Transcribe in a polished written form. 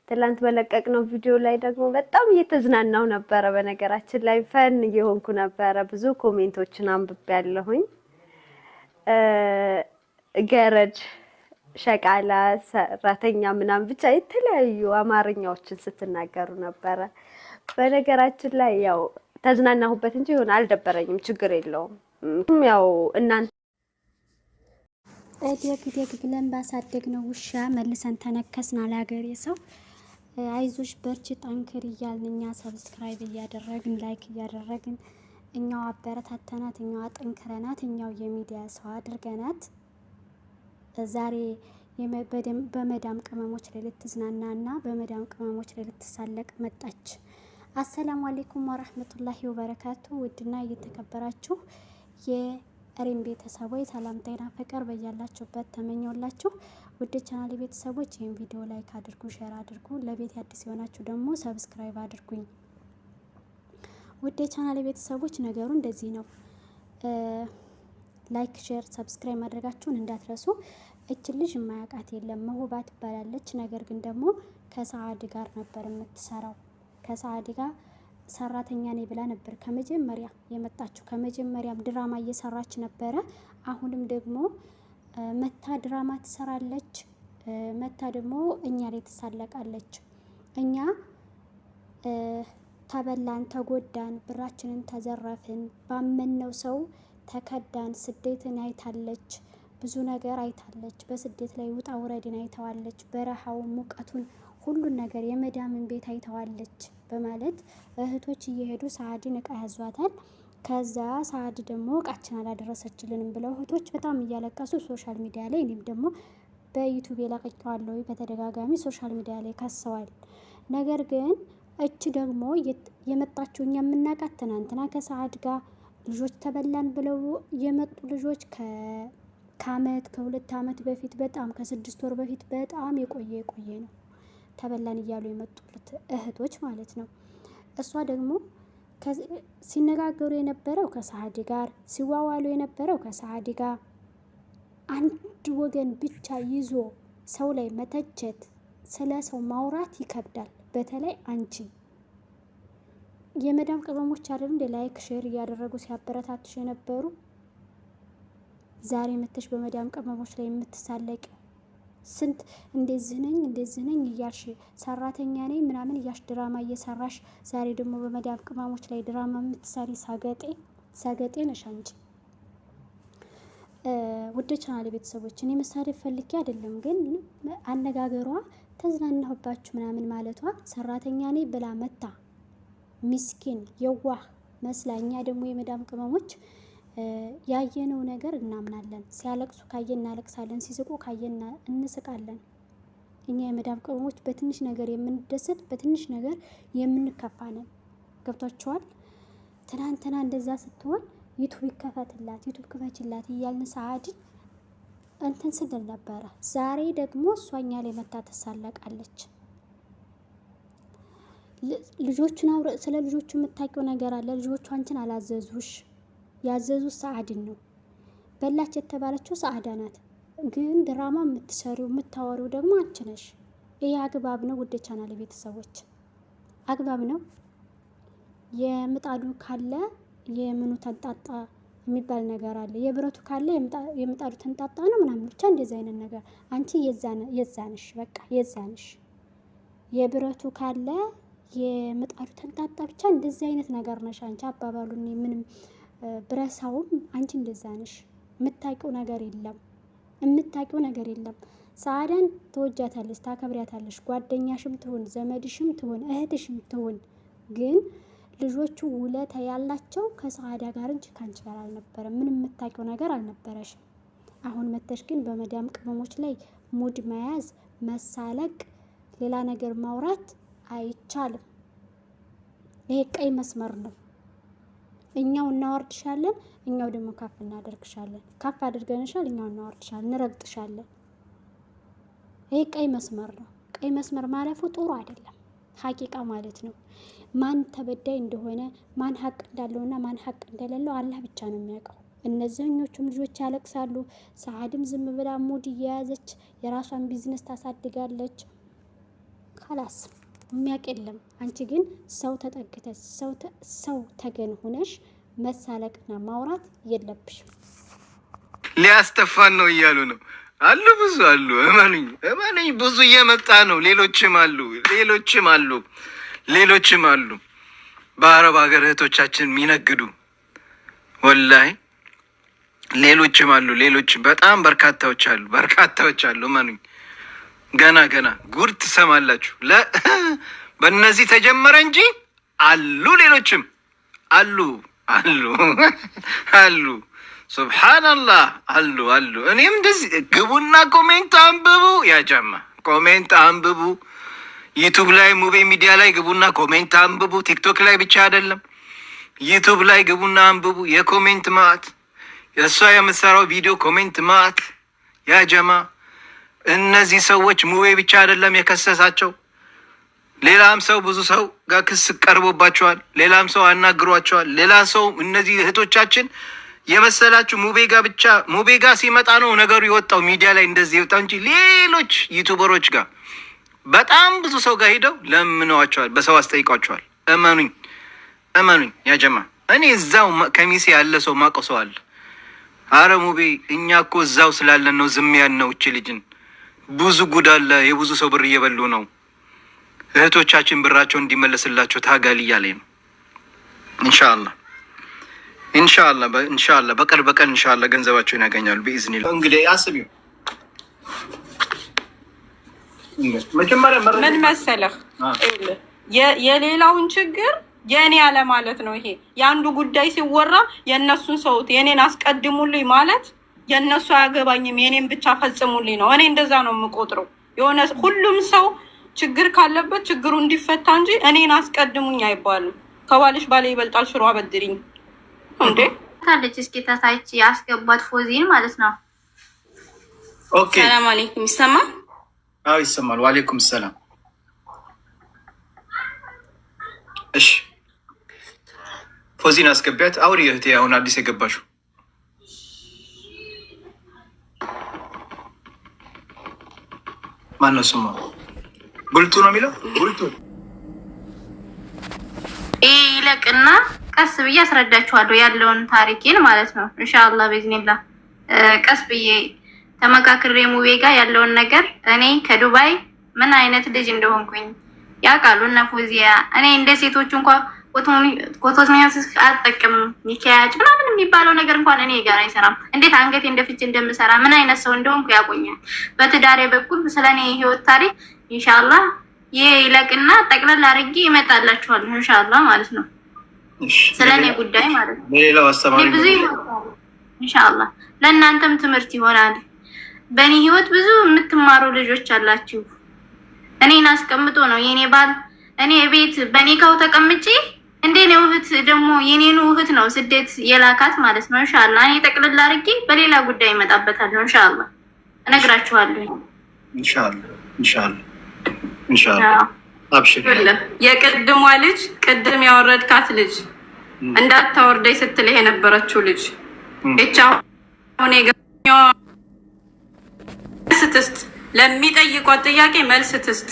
ትላንት በለቀቅነው ቪዲዮ ላይ ደግሞ በጣም እየተዝናናው ነበረ። በነገራችን ላይ ፈን እየሆንኩ ነበረ። ብዙ ኮሜንቶችን አንብቤያለሁኝ። ገረድ፣ ሸቃላ፣ ሰራተኛ ምናምን ብቻ የተለያዩ አማርኛዎችን ስትናገሩ ነበረ። በነገራችን ላይ ያው ተዝናናሁበት እንጂ ይሆን አልደበረኝም። ችግር የለውም። ያው እናንተ ደግ ብለን ባሳደግነው ውሻ መልሰን ተነከስን አለ ሀገሬ ሰው። አይዞሽ በርቺ ጠንክር እያልን እኛ ሰብስክራይብ እያደረግን ላይክ እያደረግን እኛው አበረታተናት፣ እኛው አጠንክረናት፣ እኛው የሚዲያ ሰው አድርገናት ዛሬ በመዳም ቅመሞች ላይ ልትዝናናና በመዳም ቅመሞች ላይ ልትሳለቅ መጣች። አሰላሙ አለይኩም ወራህመቱላሂ ወበረካቱ። ውድና እየተከበራችሁ የሪም ቤተሰቦች ሰላም ጤና ፍቅር በያላችሁበት ተመኘውላችሁ። ውድ ቻናል ቤተሰቦች ይህን ቪዲዮ ላይክ አድርጉ፣ ሼር አድርጉ። ለቤት አዲስ የሆናችሁ ደግሞ ሰብስክራይብ አድርጉኝ። ውድ ቻናል ቤተሰቦች ነገሩ እንደዚህ ነው። ላይክ ሼር ሰብስክራይብ ማድረጋችሁን እንዳትረሱ። እች ልጅ የማያውቃት የለም መሁባ ትባላለች። ነገር ግን ደግሞ ከሰዓድ ጋር ነበር የምትሰራው። ከሰዓድ ጋር ሰራተኛ ነኝ ብላ ነበር ከመጀመሪያ የመጣችው። ከመጀመሪያም ድራማ እየሰራች ነበረ። አሁንም ደግሞ መታ ድራማ ትሰራለች። መታ ደግሞ እኛ ላይ ትሳለቃለች። እኛ ተበላን፣ ተጎዳን፣ ብራችንን ተዘረፍን፣ ባመነው ሰው ተከዳን። ስደትን አይታለች፣ ብዙ ነገር አይታለች። በስደት ላይ ውጣ ውረድን አይተዋለች። በረሃው፣ ሙቀቱን፣ ሁሉን ነገር የመዳምን ቤት አይተዋለች በማለት እህቶች እየሄዱ ሰዓድን እቃ ያዟታል። ከዛ ሰዓድ ደግሞ እቃችን አላደረሰችልንም ብለው እህቶች በጣም እያለቀሱ ሶሻል ሚዲያ ላይ እኔም ደግሞ በዩቲዩብ የለቀቀዋለሁ በተደጋጋሚ ሶሻል ሚዲያ ላይ ከሰዋል። ነገር ግን እች ደግሞ የመጣችው እኛ የምናውቃት ትናንትና ከሰዓድ ጋር ልጆች ተበላን ብለው የመጡ ልጆች ከአመት ከሁለት አመት በፊት በጣም ከ6 ወር በፊት በጣም የቆየ ነው ተበላን እያሉ የመጡት እህቶች ማለት ነው። እሷ ደግሞ ሲነጋገሩ የነበረው ከሰዓድ ጋር፣ ሲዋዋሉ የነበረው ከሰዓድ ጋር። አንድ ወገን ብቻ ይዞ ሰው ላይ መተቸት፣ ስለ ሰው ማውራት ይከብዳል። በተለይ አንቺ የመዳም ቅመሞች አይደሉ እንደ ላይክ ሼር እያደረጉ ሲያበረታቱሽ የነበሩ ዛሬ መተሽ በመዳም ቅመሞች ላይ የምትሳለቅ ስንት እንደዚህ ነኝ እያልሽ ሰራተኛ ነኝ ምናምን እያልሽ ድራማ እየሰራሽ ዛሬ ደግሞ በመዳም ቅመሞች ላይ ድራማ የምትሰሪ ሳገጤ ነሽ አንቺ። ውድ ቻናል ቤተሰቦች እኔ መሳደብ ፈልጌ አይደለም፣ ግን አነጋገሯ ተዝናናሁባችሁ ምናምን ማለቷ ሰራተኛ ነኝ ብላ መታ ሚስኪን የዋህ መስላ። እኛ ደግሞ የመዳም ቅመሞች ያየነው ነገር እናምናለን። ሲያለቅሱ ካየን እናለቅሳለን፣ ሲስቁ ካየን እንስቃለን። እኛ የመዳም ቅመሞች በትንሽ ነገር የምንደሰት፣ በትንሽ ነገር የምንከፋ ነን። ገብቷችኋል? ትናንትና እንደዛ ስትሆን ዩቱብ ይከፈትላት፣ ዩቱብ ክፈችላት እያልን ሰዓድን እንትን ስንል ነበረ። ዛሬ ደግሞ እሷ እኛ ላይ መታ ትሳለቃለች። ልጆቹን ስለ ልጆቹ የምታውቂው ነገር አለ? ልጆቹ አንቺን አላዘዙሽ፣ ያዘዙት ሰዓድን ነው። በላች የተባለችው ሰዓዳ ናት። ግን ድራማ የምትሰሪው የምታወሪው ደግሞ አንቺ ነሽ። ይሄ አግባብ ነው? ውድ ቻናል ቤተሰቦች አግባብ ነው? የምጣዱ ካለ የምኑ ተንጣጣ የሚባል ነገር አለ። የብረቱ ካለ የምጣዱ ተንጣጣ ነው ምናምን ብቻ እንደዚህ አይነት ነገር። አንቺ የዛንሽ በቃ የዛንሽ። የብረቱ ካለ የምጣዱ ተንጣጣ ብቻ እንደዚህ አይነት ነገር ነሽ አንቺ። አባባሉን ምንም ብረሳውም አንቺ እንደዛ ነሽ። የምታውቂው ነገር የለም። ሰዓዳን ትወጃታለሽ፣ ታከብሪያታለሽ። ጓደኛሽም ትሁን ዘመድሽም ትሁን እህትሽም ትሁን፣ ግን ልጆቹ ውለታ ያላቸው ከሰዓዳ ጋር እንጂ ካንቺ ጋር አልነበረም። ምንም የምታውቂው ነገር አልነበረሽም። አሁን መተሽ ግን በመዳም ቅመሞች ላይ ሙድ መያዝ፣ መሳለቅ፣ ሌላ ነገር ማውራት አይቻልም። ይሄ ቀይ መስመር ነው። እኛው እናወርድሻለን፣ እኛው ደግሞ ከፍ እናደርግሻለን። ከፍ አድርገንሻል፣ እኛው እናወርድሻለን፣ እንረግጥሻለን። ይሄ ቀይ መስመር ነው። ቀይ መስመር ማለፉ ጥሩ አይደለም። ሀቂቃ ማለት ነው። ማን ተበዳይ እንደሆነ ማን ሀቅ እንዳለውና ማን ሀቅ እንደሌለው አላህ ብቻ ነው የሚያውቀው። እነዚህኞቹም ልጆች ያለቅሳሉ። ሰዓድም ዝም ብላ ሙድ እየያዘች የራሷን ቢዝነስ ታሳድጋለች። ካላስ የሚያውቅ የለም። አንቺ ግን ሰው ተጠግተሽ ሰው ተገን ሆነሽ መሳለቅና ማውራት የለብሽም። ሊያስተፋን ነው እያሉ ነው አሉ፣ ብዙ አሉ። እመኑኝ ብዙ እየመጣ ነው። ሌሎችም አሉ በአረብ ሀገር እህቶቻችን የሚነግዱ ወላሂ ሌሎችም አሉ። በጣም በርካታዎች አሉ። እመኑኝ ገና ጉድ ትሰማላችሁ። በእነዚህ ተጀመረ እንጂ አሉ፣ ሌሎችም አሉ። ሱብሃንአላህ አሉ። እኔም እንደዚህ ግቡና ኮሜንት አንብቡ፣ ያጀማ ኮሜንት አንብቡ። ዩቱብ ላይ ሙቤ ሚዲያ ላይ ግቡና ኮሜንት አንብቡ። ቲክቶክ ላይ ብቻ አይደለም፣ ዩቱብ ላይ ግቡና አንብቡ። የኮሜንት ማዕት፣ እሷ የምትሰራው ቪዲዮ ኮሜንት ማዕት። ያጀማ እነዚህ ሰዎች ሙቤ ብቻ አይደለም የከሰሳቸው፣ ሌላም ሰው ብዙ ሰው ጋር ክስ ቀርቦባቸዋል። ሌላም ሰው አናግሯቸዋል። ሌላ ሰው እነዚህ እህቶቻችን የመሰላችሁ ሙቤ ጋ ሲመጣ ነው ነገሩ የወጣው ሚዲያ ላይ እንደዚህ የወጣው እንጂ ሌሎች ዩቱበሮች ጋር በጣም ብዙ ሰው ጋር ሄደው ለምነዋቸዋል፣ በሰው አስጠይቋቸዋል። እመኑኝ ያጀማ እኔ እዛው ከሚሴ ያለ ሰው ማውቀው ሰው አለ። አረ ሙቤ እኛ እኮ እዛው ስላለን ነው ዝም ያልነው። እቺ ልጅን ብዙ ጉድ አለ፣ የብዙ ሰው ብር እየበሉ ነው። እህቶቻችን ብራቸው እንዲመለስላቸው ታጋል እያለኝ ነው። ኢንሻአላህ በቅርብ ቀን ኢንሻአላህ ገንዘባቸውን ያገኛሉ በኢዝኒላህ። እንግዲህ አስቢው ምን መሰለህ የሌላውን ችግር የእኔ ያለ ማለት ነው። ይሄ የአንዱ ጉዳይ ሲወራ የእነሱን ሰውት የእኔን አስቀድሙልኝ ማለት የእነሱ አያገባኝም የእኔን ብቻ ፈጽሙልኝ ነው። እኔ እንደዛ ነው የምቆጥረው። የሆነ ሁሉም ሰው ችግር ካለበት ችግሩ እንዲፈታ እንጂ እኔን አስቀድሙኝ አይባልም። ከባልሽ ባሌ ይበልጣል ሽሮ አበድሪኝ እንዴ ታለች። እስኪ ታታች ያስገባት ፎዚን ማለት ነው። ኦኬ ሰላም አለይኩም። ይሰማል? አዎ ይሰማል። ወአለይኩም ሰላም። እሺ ፎዚን አስገቢያት። አውሪ እህቴ፣ አሁን አዲስ የገባሽው ማነው ስሟ? ጉልቱ ነው የሚለው ጉልቱ። ይለቅና ቀስ ብዬ አስረዳችኋለሁ ያለውን ታሪኬን ማለት ነው። ኢንሻአላህ በኢዝኒላህ ቀስ ብዬ ተመካክሬ ሙቤ ጋር ያለውን ነገር እኔ ከዱባይ ምን አይነት ልጅ እንደሆንኩኝ ያውቃሉ እነ ፎዚያ። እኔ እንደ ሴቶቹ እንኳን ኮቶስሚያስ አልጠቀምም። ሚካያጭ ምናምን የሚባለው ነገር እንኳን እኔ ጋር አይሰራም። እንዴት አንገቴ እንደፍቼ እንደምሰራ ምን አይነት ሰው እንደሆንኩ ያውቁኛል። በትዳሬ በኩል ስለኔ ህይወት ታሪክ ኢንሻአላህ ይለቅና ጠቅለል አድርጌ እመጣላችኋለሁ ኢንሻአላህ ማለት ነው። ስለኔ ጉዳይ ማለት ነው። ሌላው አስተማሪ ብዙ ኢንሻአላህ ለእናንተም ትምህርት ይሆናል። በእኔ ህይወት ብዙ የምትማሩ ልጆች አላችሁ። እኔን አስቀምጦ ነው የኔ ባል እኔ ቤት በኒካው ተቀምጬ እንደኔው እህት ደግሞ የኔኑ እህት ነው ስደት የላካት ማለት ነው። ኢንሻአላህ እኔ ጠቅልል አድርጌ በሌላ ጉዳይ እመጣበታለሁ ኢንሻአላህ እነግራችኋለሁ። ኢንሻአላህ አብሽር። የቅድሟ ልጅ ቅድም ያወረድካት ልጅ እንዳታወርደኝ ስትል የነበረችው ልጅ እቻ ሆነ ስትስት ለሚጠይቋት ጥያቄ መልስ ትስጥ።